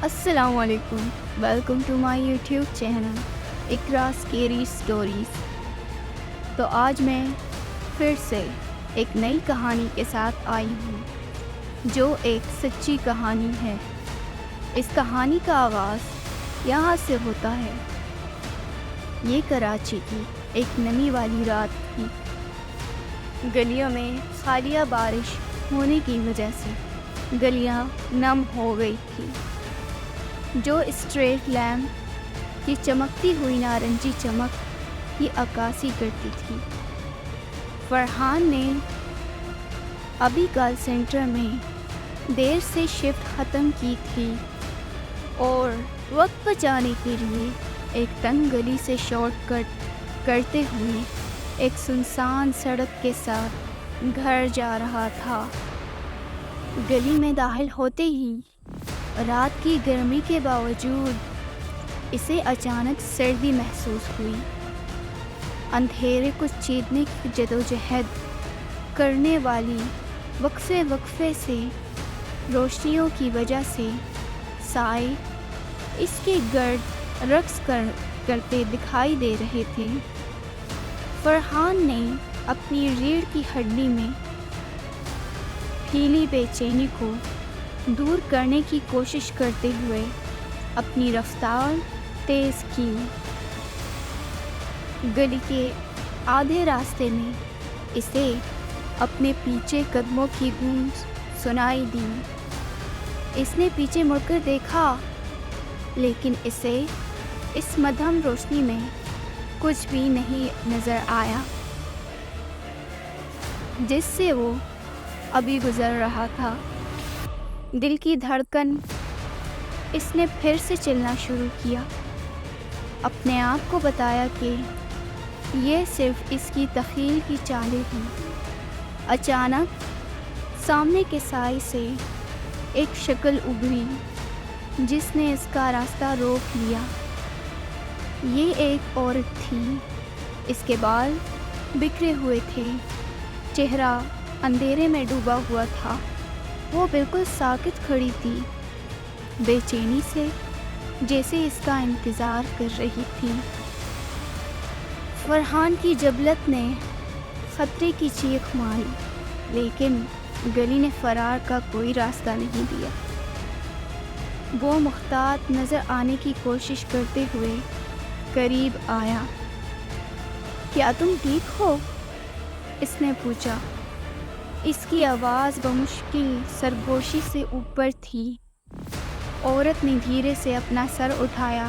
السلام علیکم، welcome to my YouTube channel Iqra scary stories. تو آج میں پھر سے ایک نئی کہانی کے ساتھ آئی ہوں جو ایک سچی کہانی ہے۔ اس کہانی کا آغاز یہاں سے ہوتا ہے۔ یہ کراچی کی ایک نمی والی رات تھی۔ گلیوں میں حالیہ بارش ہونے کی وجہ سے گلیاں نم ہو گئی تھی، جو اسٹریٹ لیمپ کی چمکتی ہوئی نارنجی چمک کی عکاسی کرتی تھی۔ فرحان نے ابھی کال سینٹر میں دیر سے شفٹ ختم کی تھی اور وقت بچانے کے لیے ایک تنگ گلی سے شارٹ کٹ کرتے ہوئے ایک سنسان سڑک کے ساتھ گھر جا رہا تھا۔ گلی میں داخل ہوتے ہی رات کی گرمی کے باوجود اسے اچانک سردی محسوس ہوئی۔ اندھیرے کو چیرنے کی جدوجہد کرنے والی وقفے وقفے سے روشنیوں کی وجہ سے سائے اس کے گرد رقص کرتے دکھائی دے رہے تھے۔ فرحان نے اپنی ریڑھ کی ہڈی میں پھیلی بے چینی کو دور کرنے کی کوشش کرتے ہوئے اپنی رفتار تیز کی۔ گلی کے آدھے راستے میں اسے اپنے پیچھے قدموں کی گونج سنائی دی۔ اس نے پیچھے مڑ کر دیکھا، لیکن اسے اس مدھم روشنی میں کچھ بھی نہیں نظر آیا جس سے وہ ابھی گزر رہا تھا۔ دل کی دھڑکن اس نے پھر سے چلنا شروع کیا۔ اپنے آپ کو بتایا کہ یہ صرف اس کی تخیل کی چالیں ہیں۔ اچانک سامنے کے سائے سے ایک شکل ابھری جس نے اس کا راستہ روک لیا۔ یہ ایک عورت تھی۔ اس کے بال بکھرے ہوئے تھے، چہرہ اندھیرے میں ڈوبا ہوا تھا۔ وہ بالکل ساکت کھڑی تھی، بے چینی سے، جیسے اس کا انتظار کر رہی تھی۔ فرحان کی جبلت نے خطرے کی چیخ ماری، لیکن گلی نے فرار کا کوئی راستہ نہیں دیا۔ وہ محتاط نظر آنے کی کوشش کرتے ہوئے قریب آیا۔ کیا تم ٹھیک ہو؟ اس نے پوچھا۔ اس کی آواز بمشکل سرگوشی سے اوپر تھی۔ عورت نے دھیرے سے اپنا سر اٹھایا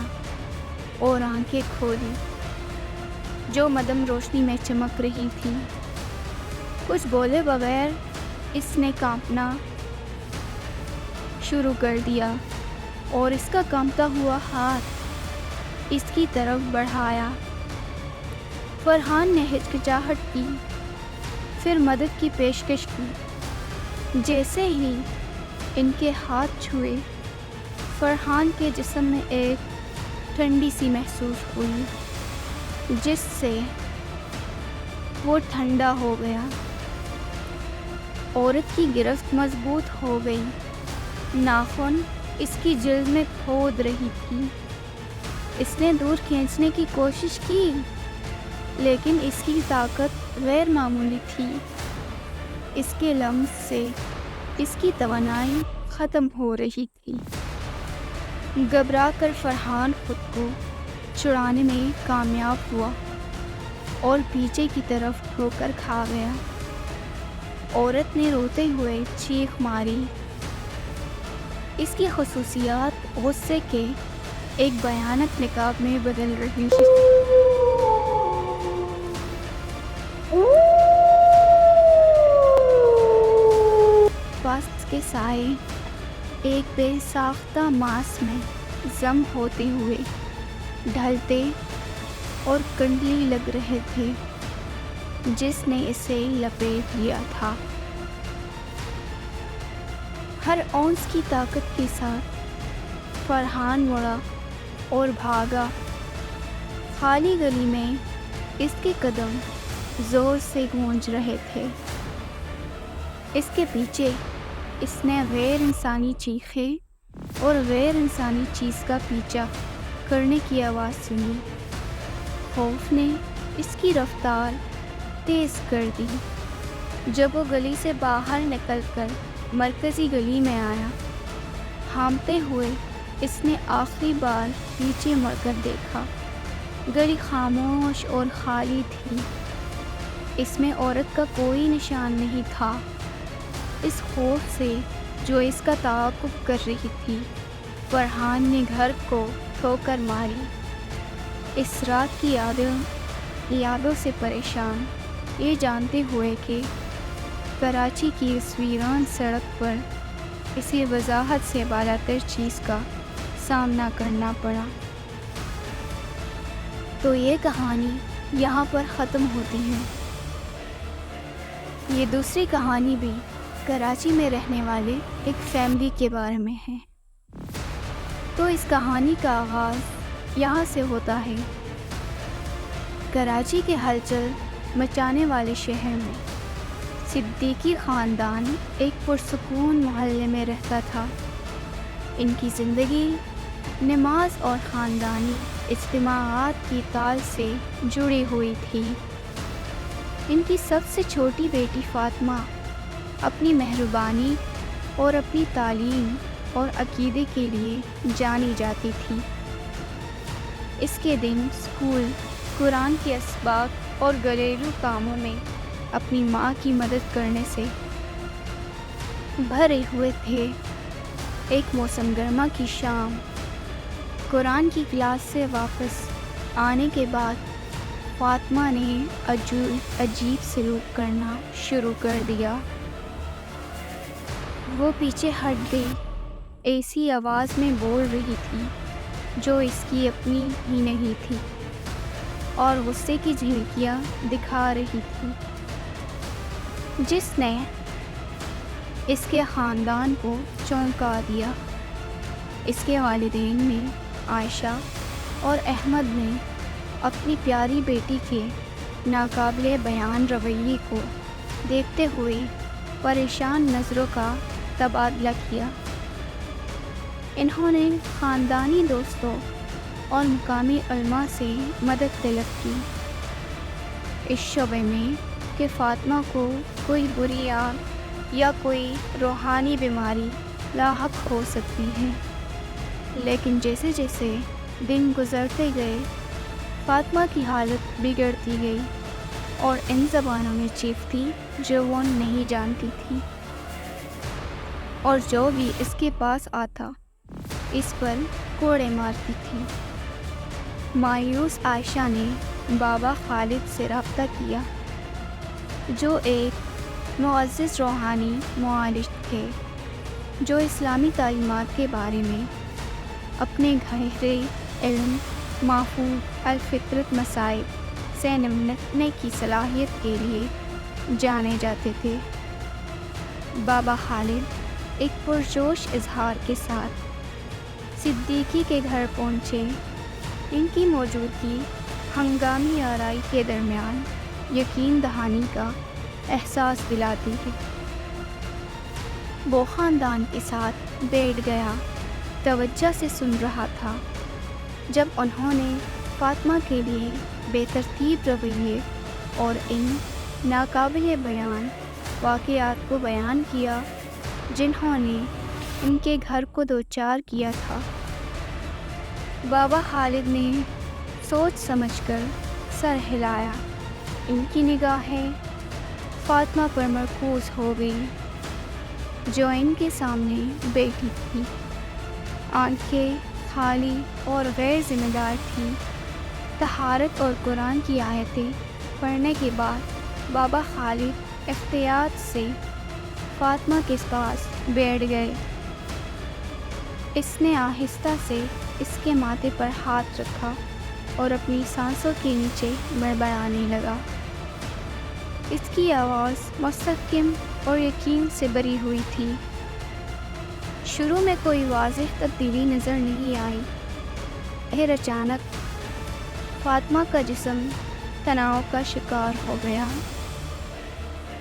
اور آنکھیں کھولی جو مدھم روشنی میں چمک رہی تھی۔ کچھ بولے بغیر اس نے کانپنا شروع کر دیا اور اس کا کانپتا ہوا ہاتھ اس کی طرف بڑھایا۔ فرحان نے ہچکچاہٹ کی، پھر مدد کی پیشکش کی۔ جیسے ہی ان کے ہاتھ چھوئے، فرحان کے جسم میں ایک ٹھنڈی سی محسوس ہوئی جس سے وہ ٹھنڈا ہو گیا۔ عورت کی گرفت مضبوط ہو گئی، ناخن اس کی جلد میں کھود رہی تھی۔ اس نے دور کھینچنے کی کوشش کی، لیکن اس کی طاقت غیر معمولی تھی۔ اس کے لمس سے اس کی توانائی ختم ہو رہی تھی۔ گھبرا کر فرحان خود کو چھڑانے میں کامیاب ہوا اور پیچھے کی طرف ٹھوکر کھا گیا۔ عورت نے روتے ہوئے چیخ ماری۔ اس کی خصوصیات غصے کے ایک بھیانک نقاب میں بدل رہی تھی۔ پاس کے سائے ایک بے ساختہ ماس میں ضم ہوتے ہوئے ڈھلتے اور کنڈلی لگ رہے تھے جس نے اسے لپیٹ لیا تھا۔ ہر اونس کی طاقت کے ساتھ فرحان مڑا اور بھاگا۔ خالی گلی میں اس کے قدم زور سے گونج رہے تھے۔ اس کے پیچھے اس نے غیر انسانی چیخیں اور غیر انسانی چیز کا پیچھا کرنے کی آواز سنی۔ خوف نے اس کی رفتار تیز کر دی۔ جب وہ گلی سے باہر نکل کر مرکزی گلی میں آیا، ہانپتے ہوئے اس نے آخری بار پیچھے مڑ کر دیکھا۔ گلی خاموش اور خالی تھی، اس میں عورت کا کوئی نشان نہیں تھا۔ اس خوف سے جو اس کا تعاقب کر رہی تھی، فرحان نے گھر کو ٹھوکر ماری۔ اس رات کی یادوں سے پریشان، یہ جانتے ہوئے کہ کراچی کی اس ویران سڑک پر اسے وضاحت سے بالا تر چیز کا سامنا کرنا پڑا۔ تو یہ کہانی یہاں پر ختم ہوتی ہے۔ یہ دوسری کہانی بھی کراچی میں رہنے والے ایک فیملی کے بارے میں ہے۔ تو اس کہانی کا آغاز یہاں سے ہوتا ہے۔ کراچی کے ہلچل مچانے والے شہر میں صدیقی خاندان ایک پرسکون محلے میں رہتا تھا۔ ان کی زندگی نماز اور خاندانی اجتماعات کی تال سے جڑی ہوئی تھی۔ ان کی سب سے چھوٹی بیٹی فاطمہ اپنی مہربانی اور اپنی تعلیم اور عقیدے کے لیے جانی جاتی تھی۔ اس کے دن اسکول، قرآن کے اسباق اور گھریلو کاموں میں اپنی ماں کی مدد کرنے سے بھرے ہوئے تھے۔ ایک موسم گرما کی شام، قرآن کی کلاس سے واپس آنے کے بعد فاطمہ نے عجیب سلوک کرنا شروع کر دیا۔ وہ پیچھے ہٹ گئی، ایسی آواز میں بول رہی تھی جو اس کی اپنی ہی نہیں تھی، اور غصے کی جھلکیاں دکھا رہی تھی، جس نے اس کے خاندان کو چونکا دیا۔ اس کے والدین نے، عائشہ اور احمد نے، اپنی پیاری بیٹی کے ناقابل بیان رویے کو دیکھتے ہوئے پریشان نظروں کا تبادلہ کیا۔ انہوں نے خاندانی دوستوں اور مقامی علماء سے مدد طلب کی اس شبے میں کہ فاطمہ کو کوئی بری آگ یا کوئی روحانی بیماری لاحق ہو سکتی ہے۔ لیکن جیسے جیسے دن گزرتے گئے، فاطمہ کی حالت بگڑتی گئی اور ان زبانوں میں چیختی جو وہ نہیں جانتی تھی، اور جو بھی اس کے پاس آتا اس پر کوڑے مارتی تھی۔ مایوس عائشہ نے بابا خالد سے رابطہ کیا، جو ایک معزز روحانی معالج تھے، جو اسلامی تعلیمات کے بارے میں اپنے گہرے علم، محفوظ الفطرت مسائل سے نمٹنے کی صلاحیت کے لیے جانے جاتے تھے۔ بابا خالد ایک پرجوش اظہار کے ساتھ صدیقی کے گھر پہنچے۔ ان کی موجودگی ہنگامی آرائی کے درمیان یقین دہانی کا احساس دلاتی ہے۔ وہ خاندان کے ساتھ بیٹھ گیا، توجہ سے سن رہا تھا۔ جب انہوں نے فاطمہ کے لیے بے ترتیب رویے اور ان ناقابل بیان واقعات کو بیان کیا جنہوں نے ان کے گھر کو دوچار کیا تھا، بابا خالد نے سوچ سمجھ کر سر ہلایا۔ ان کی نگاہیں فاطمہ پر مرکوز ہو گئی، جو ان کے سامنے بیٹھی تھی۔ آنکھیں خالی اور غیر ذمہ دار تھیں۔ طہارت اور قرآن کی آیتیں پڑھنے کے بعد بابا خالد احتیاط سے فاطمہ کے پاس بیٹھ گئے۔ اس نے آہستہ سے اس کے ماتھے پر ہاتھ رکھا اور اپنی سانسوں کے نیچے بڑبڑانے لگا۔ اس کی آواز مستحکم اور یقین سے بھری ہوئی تھی۔ شروع میں کوئی واضح تبدیلی نظر نہیں آئی، پھر اچانک فاطمہ کا جسم تناؤ کا شکار ہو گیا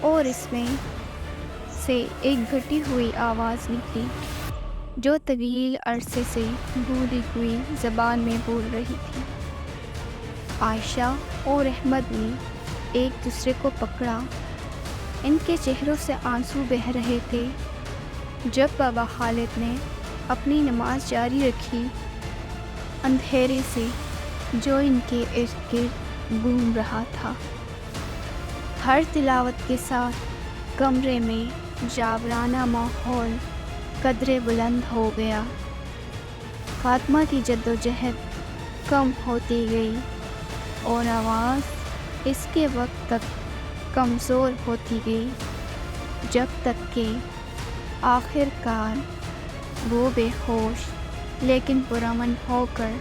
اور اس میں سے ایک گھٹی ہوئی آواز نکلی جو طویل عرصے سے بھولی ہوئی زبان میں بول رہی تھی۔ عائشہ اور احمد نے ایک دوسرے کو پکڑا، ان کے چہروں سے آنسو بہہ رہے تھے۔ جب بابا خالد نے اپنی نماز جاری رکھی، اندھیرے سے جو ان کے ارد گرد گھوم رہا تھا، ہر تلاوت کے ساتھ کمرے میں جاورانہ ماحول قدرے بلند ہو گیا۔ فاطمہ کی جدوجہد کم ہوتی گئی اور آواز اس کے وقت تک کمزور ہوتی گئی، جب تک کہ آخر کار وہ بے ہوش لیکن پرامن ہو کر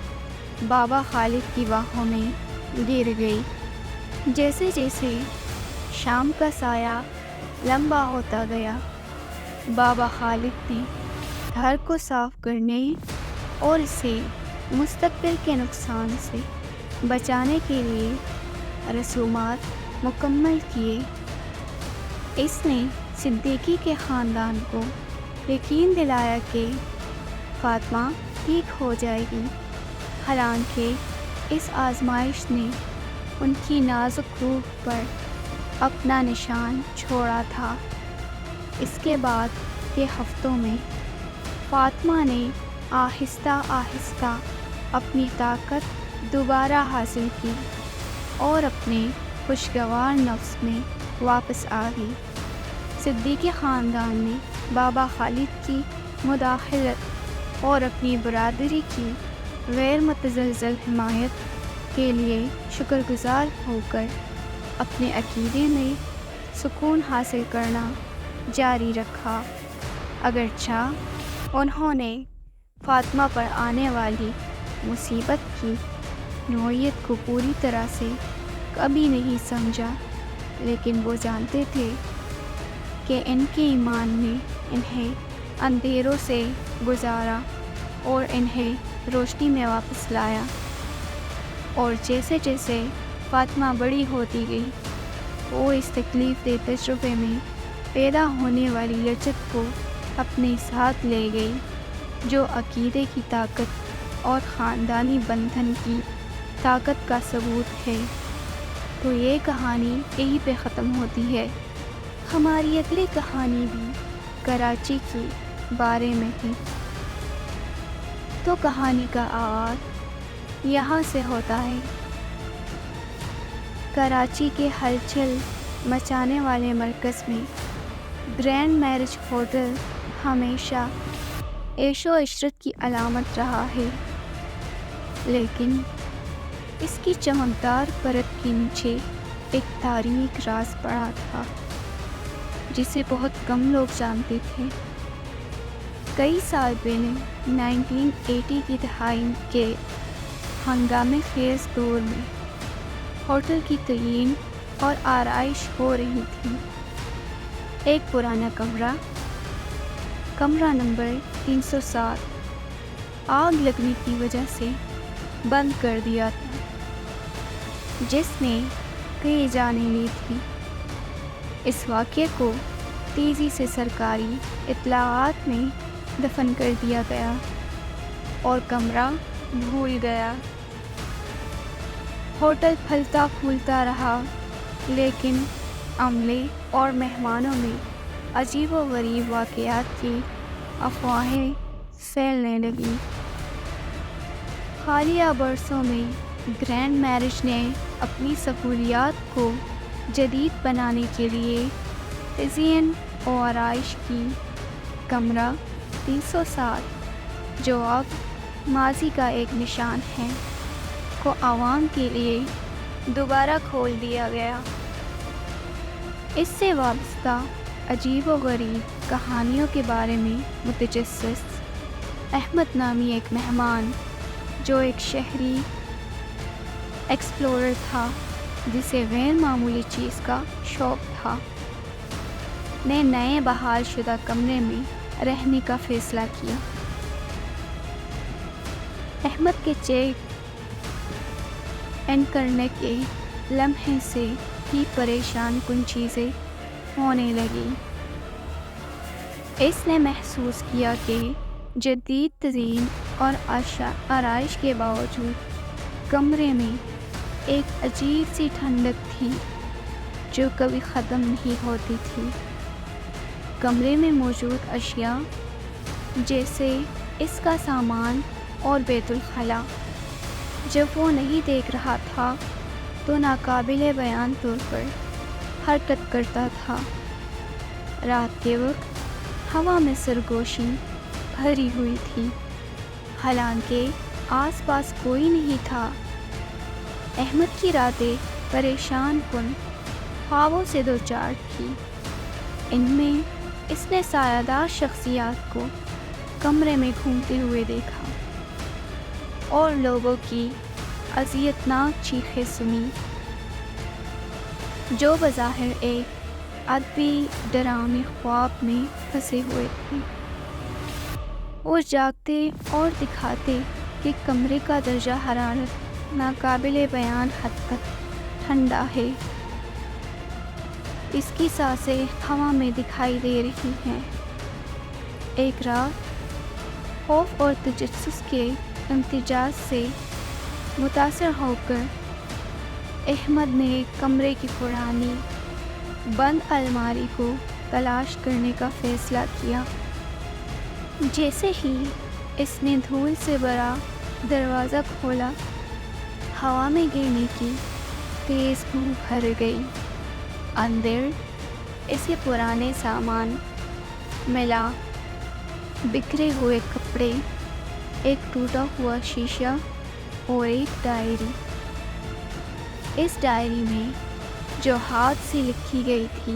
بابا خالد کی باہوں میں گر گئی۔ جیسے جیسے شام کا سایہ لمبا ہوتا گیا، بابا خالد نے گھر کو صاف کرنے اور اسے مستقبل کے نقصان سے بچانے کے لیے رسومات مکمل کیے۔ اس نے صدیقی کے خاندان کو یقین دلایا کہ فاطمہ ٹھیک ہو جائے گی، حالانکہ اس آزمائش نے ان کی نازک روح پر اپنا نشان چھوڑا تھا۔ اس کے بعد کے ہفتوں میں فاطمہ نے آہستہ آہستہ اپنی طاقت دوبارہ حاصل کی اور اپنے خوشگوار نفس میں واپس آ گئی۔ صدیقی خاندان نے بابا خالد کی مداخلت اور اپنی برادری کی غیر متزلزل حمایت کے لیے شکر گزار ہو کر اپنے عقیدے میں سکون حاصل کرنا جاری رکھا۔ اگرچہ انہوں نے فاطمہ پر آنے والی مصیبت کی نوعیت کو پوری طرح سے کبھی نہیں سمجھا، لیکن وہ جانتے تھے کہ ان کے ایمان نے انہیں اندھیروں سے گزارا اور انہیں روشنی میں واپس لایا۔ اور جیسے جیسے فاطمہ بڑی ہوتی گئی، وہ اس تکلیف دہ تجربے میں پیدا ہونے والی لچک کو اپنے ساتھ لے گئی، جو عقیدے کی طاقت اور خاندانی بندھن کی طاقت کا ثبوت ہے۔ تو یہ کہانی یہیں پہ ختم ہوتی ہے۔ ہماری اگلی کہانی بھی کراچی کے بارے میں ہے۔ تو کہانی کا آغاز یہاں سے ہوتا ہے۔ کراچی کے ہلچل مچانے والے مرکز میں گرینڈ میرج ہوٹل ہمیشہ عیش و عشرت کی علامت رہا ہے، لیکن اس کی چمکدار پرت کے نیچے ایک تاریک راز پڑا تھا، جسے بہت کم لوگ جانتے تھے۔ کئی سال پہلے 1980 کی دہائی کے ہنگامے خیز دور میں ہوٹل کی تعین اور آرائش ہو رہی تھی۔ ایک پرانا کمرہ نمبر 307 آگ لگنے کی وجہ سے بند کر دیا تھا، جس نے کئی جانیں لی تھی۔ اس واقعے کو تیزی سے سرکاری اطلاعات میں دفن کر دیا گیا اور کمرہ بھول گیا۔ ہوٹل پھلتا پھولتا رہا، لیکن عملے اور مہمانوں میں عجیب و غریب واقعات کی افواہیں پھیلنے لگیں۔ حالیہ برسوں میں گرینڈ میرج نے اپنی سہولیات کو جدید بنانے کے لیے تزئین و آرائش کی۔ کمرہ 307، جو اب ماضی کا ایک نشان ہے، کو عوام کے لیے دوبارہ کھول دیا گیا۔ اس سے وابستہ عجیب و غریب کہانیوں کے بارے میں متجسس احمد نامی ایک مہمان، جو ایک شہری ایکسپلورر تھا جسے غیر معمولی چیز کا شوق تھا، نے نئے بحال شدہ کمرے میں رہنے کا فیصلہ کیا۔ احمد کے چیک ان کرنے کے لمحے سے ہی پریشان کن چیزیں ہونے لگیں۔ اس نے محسوس کیا کہ جدید ترین اور آرائش کے باوجود کمرے میں ایک عجیب سی ٹھنڈک تھی جو کبھی ختم نہیں ہوتی تھی۔ کمرے میں موجود اشیاء جیسے اس کا سامان اور بیت الخلا جب وہ نہیں دیکھ رہا تھا تو ناقابل بیان طور پر حرکت کرتا تھا۔ رات کے وقت ہوا میں سرگوشی بھری ہوئی تھی، حالانکہ آس پاس کوئی نہیں تھا۔ احمد کی راتیں پریشان کن خوابوں سے دوچار تھی۔ ان میں اس نے سایہ دار شخصیات کو کمرے میں گھومتے ہوئے دیکھا اور لوگوں کی اذیتناک چیخیں سنی جو بظاہر ایک ادبی ڈراؤنے خواب میں پھنسے ہوئے تھے۔ وہ جاگتے اور دکھاتے کہ کمرے کا درجہ حرارت ناقابل بیان حد تک ٹھنڈا ہے۔ اس کی سانسیں ہوا میں دکھائی دے رہی ہیں۔ ایک رات خوف اور تجسس کے امتزاج سے متاثر ہو کر احمد نے کمرے کی پرانی بند الماری کو تلاش کرنے کا فیصلہ کیا۔ جیسے ہی اس نے دھول سے بھرا دروازہ کھولا، ہوا میں گرنے کی تیز بو بھر گئی۔ اندر اسے پرانے سامان ملا، بکھرے ہوئے کپڑے، ایک ٹوٹا ہوا شیشہ اور ایک ڈائری۔ اس ڈائری میں جو ہاتھ سے لکھی گئی تھی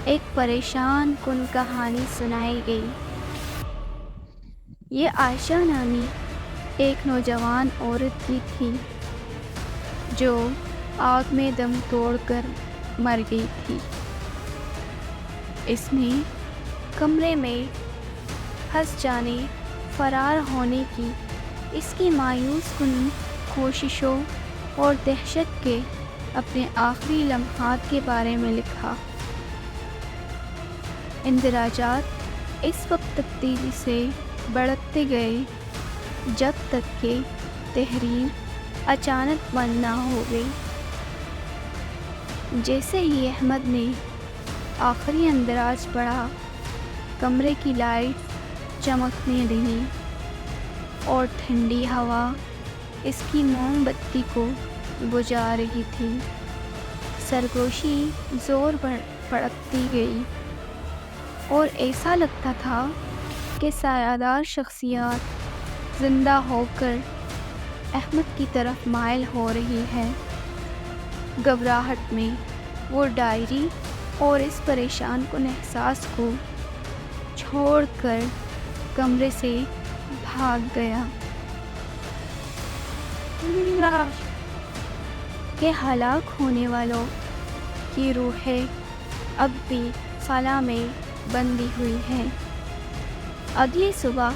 ایک پریشان کن کہانی سنائی گئی۔ یہ عائشہ نامی ایک نوجوان عورت کی تھی جو آگ میں دم توڑ کر مر گئی تھی۔ اس نے کمرے میں پھنس جانے، فرار ہونے کی اس کی مایوس کن کوششوں اور دہشت کے اپنے آخری لمحات کے بارے میں لکھا۔ اندراجات اس وقت تبدیلی سے بڑھتے گئے جب تک کہ تحریر اچانک بند نہ ہو گئی۔ جیسے ہی احمد نے آخری اندراج پڑھا، کمرے کی لائٹ چمکنے لگی اور ٹھنڈی ہوا اس کی موم بتی کو بجھا رہی تھی۔ سرگوشی زور بڑھتی گئی اور ایسا لگتا تھا کہ سایہ دار شخصیات زندہ ہو کر احمد کی طرف مائل ہو رہی ہے۔ گھبراہٹ میں وہ ڈائری اور اس پریشان کن احساس کو چھوڑ کر کمرے سے بھاگ گیا کہ ہلاک ہونے والوں کی روحیں اب بھی خلا میں بندھی ہوئی ہیں۔ اگلی صبح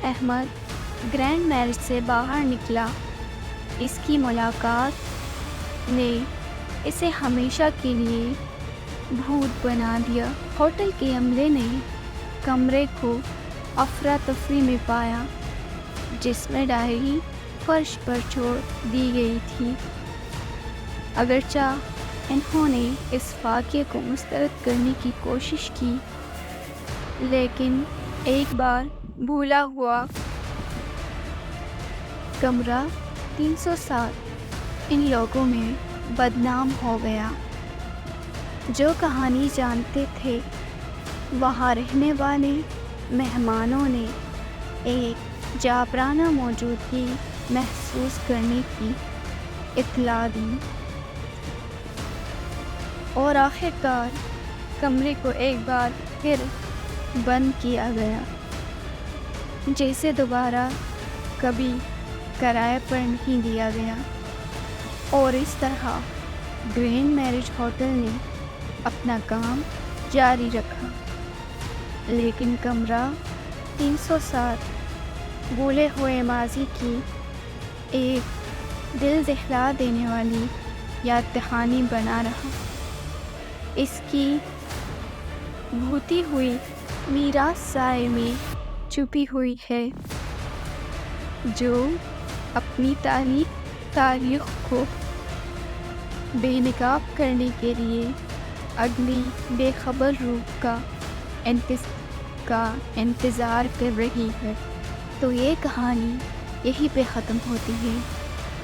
احمد گرینڈ میرج سے باہر نکلا۔ اس کی ملاقات نے اسے ہمیشہ کے لیے بھوت بنا دیا۔ ہوٹل کے عملے نے کمرے کو افراتفری میں پایا، جس میں ڈائری فرش پر چھوڑ دی گئی تھی۔ اگرچہ انہوں نے اس واقعے کو مسترد کرنے کی کوشش کی، لیکن ایک بار بھولا ہوا کمرہ 307 ان لوگوں میں بدنام ہو گیا جو کہانی جانتے تھے۔ وہاں رہنے والے مہمانوں نے ایک جابرانہ موجودگی محسوس کرنے کی اطلاع دی اور آخر کار کمرے کو ایک بار پھر بند کیا گیا، جیسے دوبارہ کبھی کرائے پر نہیں دیا گیا۔ اور اس طرح گرینڈ میرج ہوٹل نے اپنا کام جاری رکھا، لیکن کمرہ 307 بھولے ہوئے ماضی کی ایک دل دہلا دینے والی یاد دہانی بنا رہا۔ اس کی بھوتی ہوئی میراث سائے میں چھپی ہوئی ہے جو اپنی تاریخ کو بے نقاب کرنے کے لیے اگلی بے خبر روح کا انتظار کر رہی ہے۔ تو یہ کہانی یہیں پہ ختم ہوتی ہے۔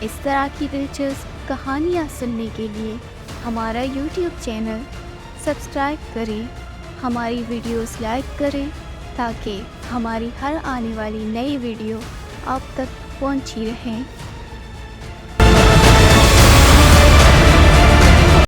اس طرح کی دلچسپ کہانیاں سننے کے لیے ہمارا یوٹیوب چینل سبسکرائب کریں، ہماری ویڈیوز لائک کریں تاکہ ہماری ہر آنے والی نئی ویڈیو آپ تک پہنچی رہیں۔